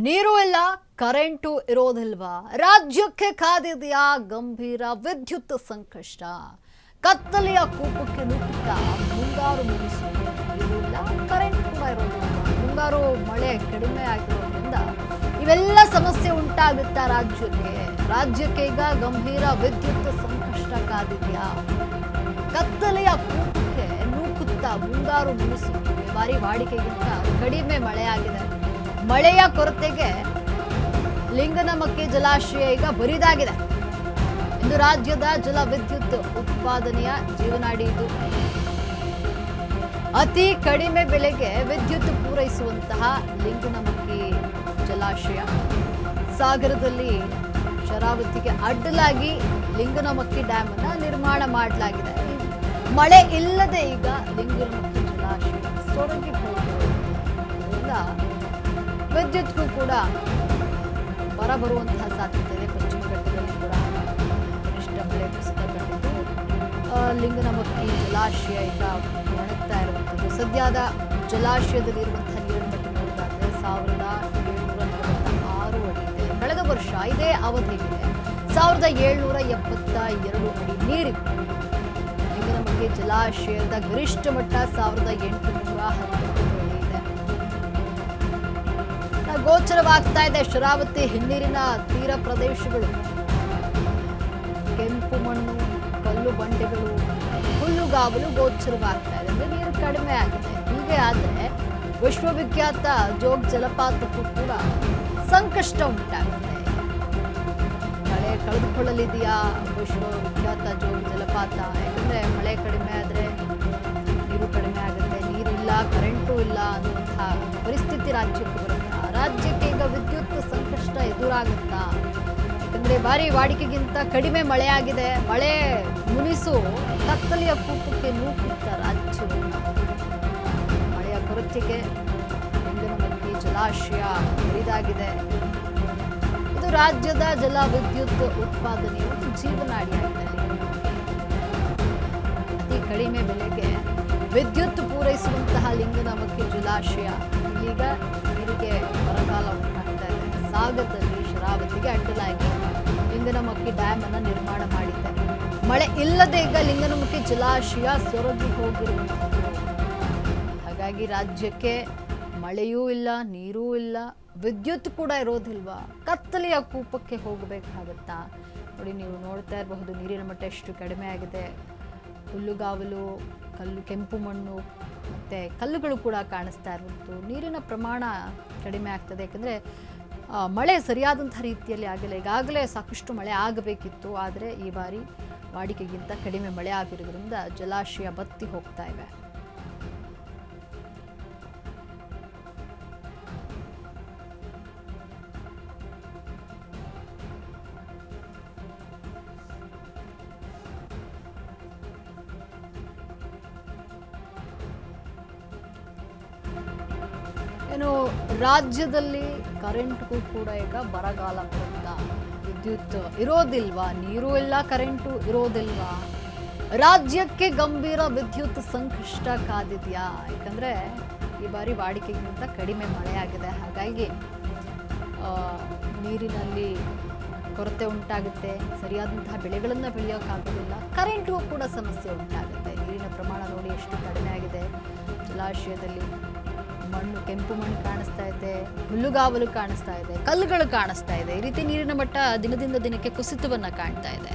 ನೀರು ಇಲ್ಲ, ಕರೆಂಟು ಇರೋದಿಲ್ವಾ? ರಾಜ್ಯಕ್ಕೆ ಕಾದಿದೆಯಾ ಗಂಭೀರ ವಿದ್ಯುತ್ ಸಂಕಷ್ಟ? ಕತ್ತಲೆಯ ಕೂಪಕ್ಕೆ ನುಗ್ಗುತ್ತಾ ಮುಂಗಾರು ಮುಗಿಸು. ನೀರು ಇಲ್ಲ, ಕರೆಂಟ್ ಕೂಡ ಇರೋದಿಲ್ಲ. ಮುಂಗಾರು ಮಳೆ ಕಡಿಮೆ ಆಗಿರೋದ್ರಿಂದ ಇವೆಲ್ಲ ಸಮಸ್ಯೆ ಉಂಟಾಗುತ್ತಾ ರಾಜ್ಯಕ್ಕೆ ಈಗ ಗಂಭೀರ ವಿದ್ಯುತ್ ಸಂಕಷ್ಟ ಕಾದಿದೆಯಾ? ಕತ್ತಲೆಯ ಕೂಪಕ್ಕೆ ನೂಕುತ್ತಾ ಮುಂಗಾರು ಮುಗಿಸು. ಈ ಬಾರಿ ವಾಡಿಕೆಗಿಂತ ಕಡಿಮೆ ಮಳೆಯಾಗಿದೆ. ಮಳೆಯ ಕೊರತೆಗೆ ಲಿಂಗನಮಕ್ಕಿ ಜಲಾಶಯ ಈಗ ಬರಿದಾಗಿದೆ. ಇಂದು ರಾಜ್ಯದ ಜಲ ವಿದ್ಯುತ್ ಉತ್ಪಾದನೆಯ ಜೀವನಾಡಿ ಇದು. ಅತಿ ಕಡಿಮೆ ಬೆಲೆಗೆ ವಿದ್ಯುತ್ ಪೂರೈಸುವಂತಹ ಲಿಂಗನಮಕ್ಕಿ ಜಲಾಶಯ ಸಾಗರದಲ್ಲಿ ಶರಾವತಿಗೆ ಅಡ್ಡಲಾಗಿ ಲಿಂಗನಮಕ್ಕಿ ಡ್ಯಾಮ್ ಅನ್ನ ನಿರ್ಮಾಣ ಮಾಡಲಾಗಿದೆ. ಮಳೆ ಇಲ್ಲದೆ ಈಗ ಲಿಂಗನಮಕ್ಕಿ ಜಲಾಶಯ ಸೊರಗಿ ಹೋಗಿರೋದ್ರಿಂದ ವಿದ್ಯುತ್ಗೂ ಕೂಡ ಬರ ಬರುವಂತಹ ಸಾಧ್ಯತೆ ಇದೆ. ಪಶ್ಚಿಮ ಘಟ್ಟದಲ್ಲಿ ಕೂಡ ಗರಿಷ್ಠ ಮಳೆ ಕುಸಿತ ಕಂಡಿದ್ದು ಲಿಂಗನಮಕ್ಕಿ ಜಲಾಶಯ ಈಗ ಒಣಗ್ತಾ ಇರುವಂಥದ್ದು. ಸದ್ಯದ ಜಲಾಶಯದಲ್ಲಿ ಇರುವಂತಹ ನೀರಿನ ಮಟ್ಟ ನೋಡಿದಾದ್ರೆ 1746 ಅಡಿ ಇದೆ. ಕಳೆದ ವರ್ಷ ಇದೇ ಅವಧಿಗೆ 1772 ಅಡಿ ನೀರಿತ್ತು. ಲಿಂಗನಮಕ್ಕಿ ಜಲಾಶಯದ ಗರಿಷ್ಠ ಮಟ್ಟ 1810 ಅಡಿ ಇದೆ. ಗೋಚರವಾಗ್ತಾ ಇದೆ ಶರಾವತಿ ಹಿನ್ನೀರಿನ ತೀರ ಪ್ರದೇಶಗಳು. ಕೆಂಪು ಮಣ್ಣು, ಕಲ್ಲು ಬಂಡೆಗಳು, ಹುಲ್ಲುಗಾವಲು ಗೋಚರವಾಗ್ತಾ ಇದೆ. ಅಂದ್ರೆ ನೀರು ಕಡಿಮೆ ಆಗಿದೆ. ಹೀಗೆ ಆದ್ರೆ ವಿಶ್ವವಿಖ್ಯಾತ ಜೋಗ್ ಜಲಪಾತಕ್ಕೂ ಕೂಡ ಸಂಕಷ್ಟ ಉಂಟಾಗುತ್ತೆ. ಮಳೆ ಕಳೆದುಕೊಳ್ಳಲಿದೆಯಾ ವಿಶ್ವವಿಖ್ಯಾತ ಜೋಗ್ ಜಲಪಾತ? ಯಾಕಂದ್ರೆ ಮಳೆ ಕಡಿಮೆ ಆದ್ರೆ ನೀರು ಕಡಿಮೆ ಆಗುತ್ತೆ. ನೀರಿಲ್ಲ, ಕರೆಂಟು ಇಲ್ಲ ಅನ್ನುವಂತಹ ಪರಿಸ್ಥಿತಿ ರಾಜ್ಯಕ್ಕೆ ಬರುತ್ತೆ. ರಾಜ್ಯಕ್ಕೆ ಈಗ ವಿದ್ಯುತ್ ಸಂಕಷ್ಟ ಎದುರಾಗುತ್ತಾ? ಯಾಕಂದ್ರೆ ಬಾರಿ ವಾಡಿಕೆಗಿಂತ ಕಡಿಮೆ ಮಳೆ ಆಗಿದೆ. ಮಳೆ ಮುನಿಸು ಕತ್ತಲೆಯ ಕೂಪಕ್ಕೆ ನೂಕುತ್ತ ರಾಜ್ಯವನ್ನು. ಮಳೆಯ ಕೊರತೆಗೆ ಲಿಂಗನಮಕ್ಕಿ ಜಲಾಶಯ ಬರಿದಾಗಿದೆ. ಇದು ರಾಜ್ಯದ ಜಲ ವಿದ್ಯುತ್ ಉತ್ಪಾದನೆಯ ಒಂದು ಜೀವನಾಡಿಯಾಗಿದೆ. ಅತಿ ಕಡಿಮೆ ಬೆಲೆಗೆ ವಿದ್ಯುತ್ ಪೂರೈಸುವಂತಹ ಲಿಂಗನಮಕ್ಕಿ ಜಲಾಶಯ ಇಲ್ಲಿಗ ನೀರಿಗೆ ಬರಗಾಲ ಉಂಟಾಗ್ತಾ ಇದೆ. ಸಾಗರದಲ್ಲಿ ಶರಾವತಿಗೆ ಅಡ್ಡಲಾಗಿ ಲಿಂಗನಮಕ್ಕಿ ಡ್ಯಾಮ್ ಅನ್ನ ನಿರ್ಮಾಣ ಮಾಡಿದೆ. ಮಳೆ ಇಲ್ಲದೆ ಈಗ ಲಿಂಗನಮಕ್ಕಿ ಜಲಾಶಯ ಸೊರಗಿ ಹೋಗಿರುವಂಥದ್ದು. ಹಾಗಾಗಿ ರಾಜ್ಯಕ್ಕೆ ಮಳೆಯೂ ಇಲ್ಲ, ನೀರೂ ಇಲ್ಲ, ವಿದ್ಯುತ್ ಕೂಡ ಇರೋದಿಲ್ವಾ? ಕತ್ತಲೆಯ ಕೂಪಕ್ಕೆ ಹೋಗಬೇಕಾಗತ್ತಾ? ನೋಡಿ, ನೀವು ನೋಡ್ತಾ ಇರಬಹುದು ನೀರಿನ ಮಟ್ಟ ಎಷ್ಟು ಕಡಿಮೆ ಆಗಿದೆ. ಹುಲ್ಲುಗಾವಲು, ಕೆಂಪು ಮಣ್ಣು ಮತ್ತು ಕಲ್ಲುಗಳು ಕೂಡ ಕಾಣಿಸ್ತಾ ಇರುವಂಥದ್ದು. ನೀರಿನ ಪ್ರಮಾಣ ಕಡಿಮೆ ಆಗ್ತದೆ. ಯಾಕಂದರೆ ಮಳೆ ಸರಿಯಾದಂಥ ರೀತಿಯಲ್ಲಿ ಆಗಿಲ್ಲ. ಈಗಾಗಲೇ ಸಾಕಷ್ಟು ಮಳೆ ಆಗಬೇಕಿತ್ತು, ಆದರೆ ಈ ಬಾರಿ ವಾಡಿಕೆಗಿಂತ ಕಡಿಮೆ ಮಳೆ ಆಗಿರೋದ್ರಿಂದ ಜಲಾಶಯ ಬತ್ತಿ ಹೋಗ್ತಾ ಇವೆ. ಏನು ರಾಜ್ಯದಲ್ಲಿ ಕರೆಂಟ್ಗೂ ಕೂಡ ಈಗ ಬರಗಾಲ ಬರುತ್ತಾ? ವಿದ್ಯುತ್ ಇರೋದಿಲ್ವಾ? ನೀರು ಇಲ್ಲ, ಕರೆಂಟು ಇರೋದಿಲ್ವಾ? ರಾಜ್ಯಕ್ಕೆ ಗಂಭೀರ ವಿದ್ಯುತ್ ಸಂಕಷ್ಟ ಕಾದಿದೆಯಾ? ಯಾಕಂದ್ರೆ ಈ ಬಾರಿ ವಾಡಿಕೆಗಿಂತ ಕಡಿಮೆ ಮಳೆ ಆಗಿದೆ. ಹಾಗಾಗಿ ನೀರಿನಲ್ಲಿ ಕೊರತೆ ಉಂಟಾಗುತ್ತೆ. ಸರಿಯಾದಂತಹ ಬೆಳೆಗಳನ್ನು ಬೆಳೆಯೋಕ್ಕಾಗೋದಿಲ್ಲ. ಕರೆಂಟ್ಗೂ ಕೂಡ ಸಮಸ್ಯೆ ಉಂಟಾಗುತ್ತೆ. ನೀರಿನ ಪ್ರಮಾಣ ನೋಡಿ ಎಷ್ಟು ಕಡಿಮೆ ಆಗಿದೆ. ಜಲಾಶಯದಲ್ಲಿ ಮಣ್ಣು, ಕೆಂಪು ಮಣ್ಣು ಕಾಣಿಸ್ತಾ ಇದೆ, ಹುಲ್ಲುಗಾವಲು ಕಾಣಿಸ್ತಾ ಇದೆ, ಕಲ್ಲುಗಳು ಕಾಣಿಸ್ತಾ ಇದೆ. ಈ ರೀತಿ ನೀರಿನ ಮಟ್ಟ ದಿನದಿಂದ ದಿನಕ್ಕೆ ಕುಸಿತವನ್ನ ಕಾಣ್ತಾ ಇದೆ.